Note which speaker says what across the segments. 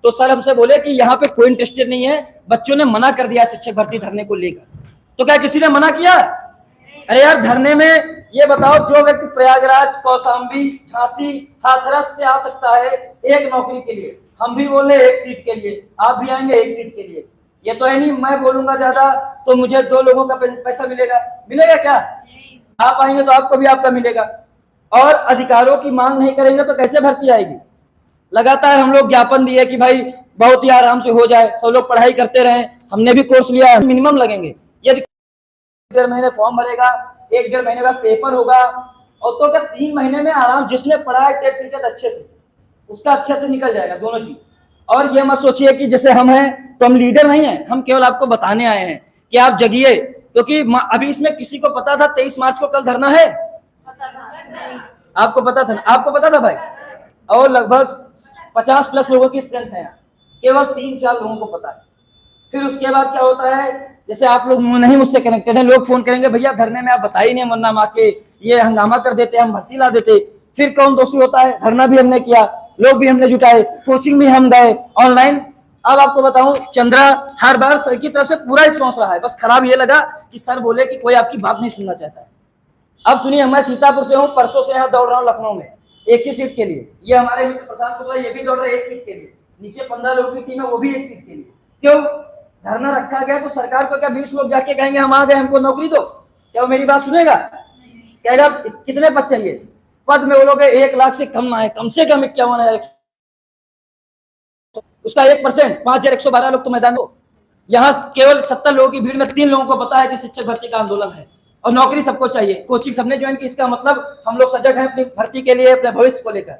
Speaker 1: तो सर हमसे बोले कि यहाँ पे कोई इंटरेस्टेड नहीं है, बच्चों ने मना कर दिया शिक्षक भर्ती धरने को लेकर। तो क्या किसी ने मना किया? अरे यार धरने में ये बताओ, जो व्यक्ति प्रयागराज, कौशाम्बी, झांसी, हाथरस से आ सकता है एक नौकरी के लिए, हम भी बोल रहे एक सीट के लिए, आप भी आएंगे एक सीट के लिए। ये तो है नहीं मैं बोलूंगा ज्यादा तो मुझे 2 लोगों का पैसा मिलेगा, मिलेगा क्या? आप आएंगे तो आपको भी आपका मिलेगा। और अधिकारों की मांग नहीं करेंगे तो कैसे भर्ती आएगी? लगातार हम लोग ज्ञापन दिए कि भाई बहुत ही आराम से हो जाए, सब लोग पढ़ाई करते रहे, हमने भी कोर्स लिया है, मिनिमम लगेंगे। यदि 1.5 महीने फॉर्म भरेगा, 1-1.5 महीने का पेपर होगा, और तो क्या 3 महीने में आराम, जिसने पढ़ा है टेट सीटेट अच्छे से, उसका अच्छे से निकल जाएगा दोनों चीज। और ये मत सोचिए कि जैसे हम हैं तो हम लीडर नहीं है, हम केवल आपको बताने आए हैं कि आप जगिए, क्योंकि अभी इसमें किसी को पता था 23 मार्च को कल धरना है? आपको पता था? आपको पता था भाई? और लगभग 50+ लोगों की स्ट्रेंथ है यहाँ, केवल 3-4 लोगों को पता है। फिर उसके बाद क्या होता है, जैसे आप लोग नहीं मुझसे कनेक्टेड हैं, लोग फोन करेंगे भैया धरने में आप बताइए नहीं, वरना हम आके ये हंगामा कर देते, हम भर्ती ला देते। फिर कौन दोषी होता है? धरना भी हमने किया, लोग भी हमने जुटाए, कोचिंग भी हम गए ऑनलाइन। अब आपको बताऊं, चंद्रा हर बार सर की तरफ से पूरा रिस्पॉन्स रहा है, बस खराब ये लगा कि सर बोले कि कोई आपकी बात नहीं सुनना चाहता है। अब सुनिए, मैं सीतापुर से हूँ, परसों से यहाँ दौड़ रहा हूँ लखनऊ में एक ही सीट के लिए। ये हमारे मित्र प्रशांत शुक्ला, ये भी दौड़ रहे एक सीट के लिए, नीचे 15 लोगों की टीम है, वो भी एक सीट के लिए। क्यों धरना रखा गया? तो सरकार को क्या 20 लोग जाके कहेंगे हम आ गए, हमको नौकरी दो? क्या वो मेरी बात सुनेगा? कहेगा कितने पद चाहिए? पद में बोलोगे 1 लाख से कम ना है, कम से कम 51,000, उसका 1%, 5,112 लोग तो मैदान हो। यहाँ केवल 70 लोगों की भीड़ में 3 लोगों को पता है कि शिक्षक भर्ती का आंदोलन है, और नौकरी सबको चाहिए, कोचिंग सबने ज्वाइन की। इसका मतलब हम लोग सजग हैं अपनी भर्ती के लिए, अपने भविष्य को लेकर।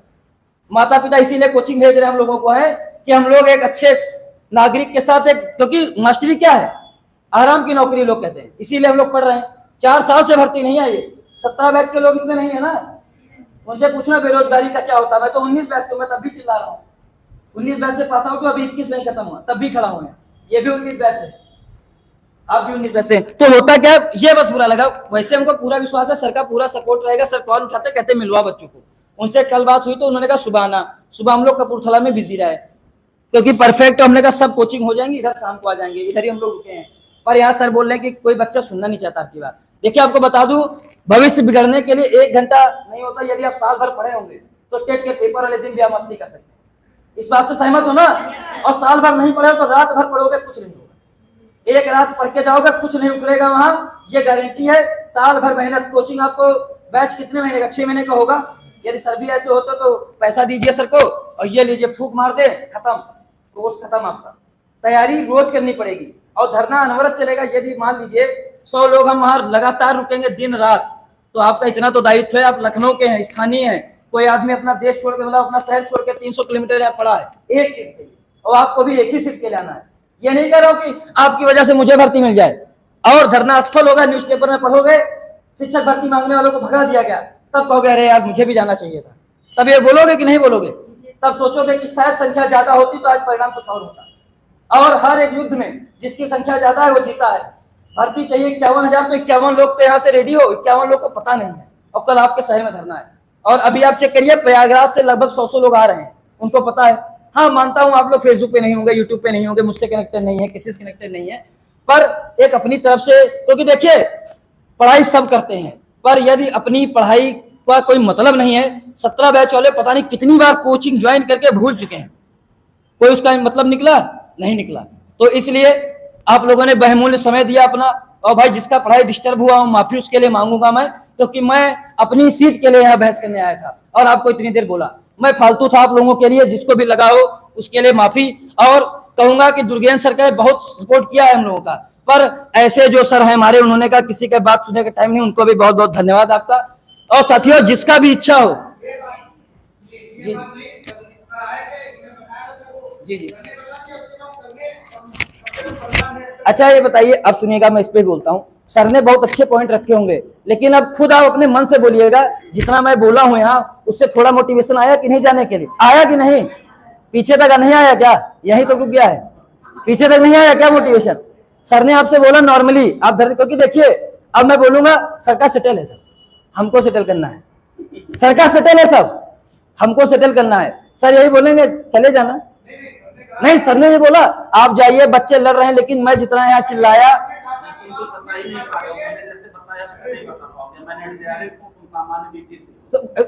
Speaker 1: माता पिता इसीलिए कोचिंग भेज रहे हैं हम लोगों को, है कि हम लोग एक अच्छे नागरिक के साथ एक, क्योंकि मास्टरी क्या है? आराम की नौकरी लोग कहते हैं, इसीलिए हम लोग पढ़ रहे हैं। 4 साल से भर्ती नहीं आई, 17 बैच के लोग इसमें नहीं है ना। मुझे पूछना बेरोजगारी का क्या होता है, मैं तो 19 बैच से, मैं तब भी चिल्ला रहा हूँ। 19 बैच से पास आउट, अभी 21 नहीं खत्म हुआ, तब भी खड़ा हुए हैं। ये भी 19 बैच है, आप भी 19 बैच से। तो होता क्या, ये बस बुरा लगा। वैसे हमको पूरा विश्वास है, सर का पूरा सपोर्ट रहेगा। सर कॉल उठाते कहते मिलवा बच्चों को। उनसे कल बात हुई तो उन्होंने कहा सुबह आना। सुबह हम लोग कपूरथला में बिजी रहे, क्योंकि परफेक्ट हमने कहा सब कोचिंग हो जाएंगी, इधर शाम को आ जाएंगे, इधर ही हम लोग रुके हैं। पर यहाँ सर बोल रहे हैं कि कोई बच्चा सुनना नहीं चाहता आपकी बात। देखिए आपको बता दूं, भविष्य बिगड़ने के लिए 1 घंटा नहीं होता। यदि आप साल भर पढ़े होंगे तो टेट के पेपर वाले दिन भी आप मस्ती कर सकते हैं। इस बात से सहमत हो ना? और साल भर नहीं पढ़े तो रात भर पढ़ोगे, कुछ नहीं होगा। 1 रात पढ़ के जाओगे, कुछ नहीं उखड़ेगा वहां, ये गारंटी है। साल भर मेहनत, कोचिंग आपको बैच कितने महीने का? 6 महीने का होगा। यदि सर भी ऐसे होते तो पैसा दीजिए सर को और ये लीजिए, फूक मार दे, खत्म, कोर्स खत्म आपका। तैयारी रोज करनी पड़ेगी और धरना अनवरत चलेगा। यदि मान लीजिए 100 लोग हम वहां लगातार रुकेंगे दिन रात, तो आपका इतना तो दायित्व है, आप लखनऊ के हैं, स्थानीय हैं। कोई आदमी अपना देश छोड़ के, मतलब अपना शहर छोड़ के 300 किलोमीटर यहाँ पड़ा है एक सीट के लिए, और आपको भी एक ही सीट के लिए आना है। ये नहीं कह रहा हूं कि आपकी वजह से मुझे भर्ती मिल जाए। और धरना असफल होगा, न्यूज़पेपर में पढ़ोगे शिक्षक भर्ती मांगने वालों को भगा दिया गया, तब कहोगे अरे यार मुझे भी जाना चाहिए था। तब ये बोलोगे कि नहीं बोलोगे? तब सोचोगे कि शायद संख्या ज्यादा होती तो आज परिणाम कुछ और होता। और हर एक युद्ध में जिसकी संख्या ज्यादा है वो जीता है। भर्ती चाहिए 51,000, तो 51 लोग तो यहाँ से रेडी हो, 51 लोग को पता नहीं है, और कल आपके शहर में धरना है। और अभी आप चेक करिए, प्रयागराज से लगभग 100 लोग आ रहे हैं, उनको पता है। हाँ मानता हूं आप लोग फेसबुक पे नहीं होंगे, यूट्यूब पे नहीं होंगे, मुझसे कनेक्टेड नहीं है, किसी से कनेक्टेड नहीं है, पर एक अपनी तरफ से, क्योंकि देखिए पढ़ाई सब करते हैं, पर यदि अपनी पढ़ाई का कोई मतलब नहीं है। 17 बैच वाले पता नहीं कितनी बार कोचिंग ज्वाइन करके भूल चुके हैं, कोई उसका मतलब निकला नहीं निकला। तो इसलिए आप लोगों ने बहुमूल्य समय दिया अपना। और भाई जिसका पढ़ाई डिस्टर्ब हुआ हूं, माफी उसके लिए मांगूंगा मैं, क्योंकि मैं अपनी सीट के लिए यहाँ बहस करने आया था और आपको इतनी देर बोला। मैं फालतू था आप लोगों के लिए, जिसको भी लगा हो उसके लिए माफी। और कहूंगा कि दुर्गेन्द्र सर का बहुत सपोर्ट किया है हम लोगों का, पर ऐसे जो सर है हमारे, उन्होंने कहा किसी का बात सुनने का टाइम नहीं, उनको भी बहुत बहुत धन्यवाद आपका। और साथियों जिसका भी इच्छा हो, जी जी जी, अच्छा ये बताइए, अब सुनिएगा मैं इस पे बोलता हूँ। सर ने बहुत अच्छे पॉइंट रखे होंगे, लेकिन अब खुद आप अपने मन से बोलिएगा, जितना मैं बोला हूँ यहाँ उससे थोड़ा मोटिवेशन आया कि नहीं जाने के लिए? आया कि नहीं? पीछे तक नहीं आया क्या? यही तो रुक गया है, पीछे तक नहीं आया क्या मोटिवेशन? सर ने आपसे बोला नॉर्मली आप धरती, क्योंकि देखिए अब मैं बोलूंगा सरकार सेटल है, सर हमको सेटल करना है, सरकार सेटल है, सब हमको सेटल करना है। सर यही बोलेंगे चले जाना, नहीं सर ने ये बोला आप जाइए, बच्चे लड़ रहे हैं, लेकिन मैं जितना यहाँ चिल्लाया,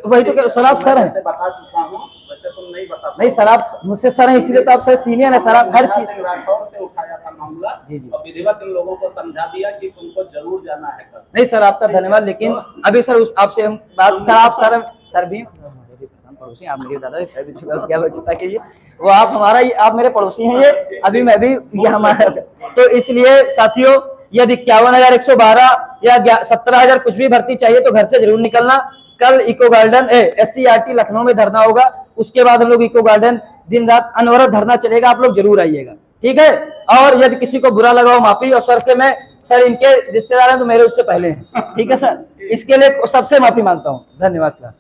Speaker 1: वही तो सर, आप सर हैं,
Speaker 2: बता चुका हूँ, वैसे तुम नहीं बता।
Speaker 1: नहीं सर आप मुझसे सर हैं, इसीलिए तो आप सर सीनियर है सर, आप हर चीज
Speaker 2: से उठाया था मामला और विधिवत इन लोगों को समझा दिया कि तुमको जरूर जाना है कर।
Speaker 1: नहीं सर आपका धन्यवाद, लेकिन अभी सर आपसे हम बात, सर आप सर भी पड़ोसी, आप मेरे दादा क्या बचता कीजिए, वो आप हमारा, आप मेरे पड़ोसी हैं, ये अभी मैं भी ये हमारा, तो इसलिए साथियों यदि 51,112 या 17,000 कुछ भी भर्ती चाहिए तो घर से जरूर निकलना। कल इको गार्डन SCRT लखनऊ में धरना होगा, उसके बाद हम लोग इको गार्डन दिन रात अनवरत धरना चलेगा, आप लोग जरूर आइएगा, ठीक है। और यदि किसी को बुरा लगा हो माफी, और सर के मैं सर इनके रिश्तेदार हैं तो मेरे उससे पहले हैं, ठीक है सर, इसके लिए सबसे माफी मांगता हूँ, धन्यवाद।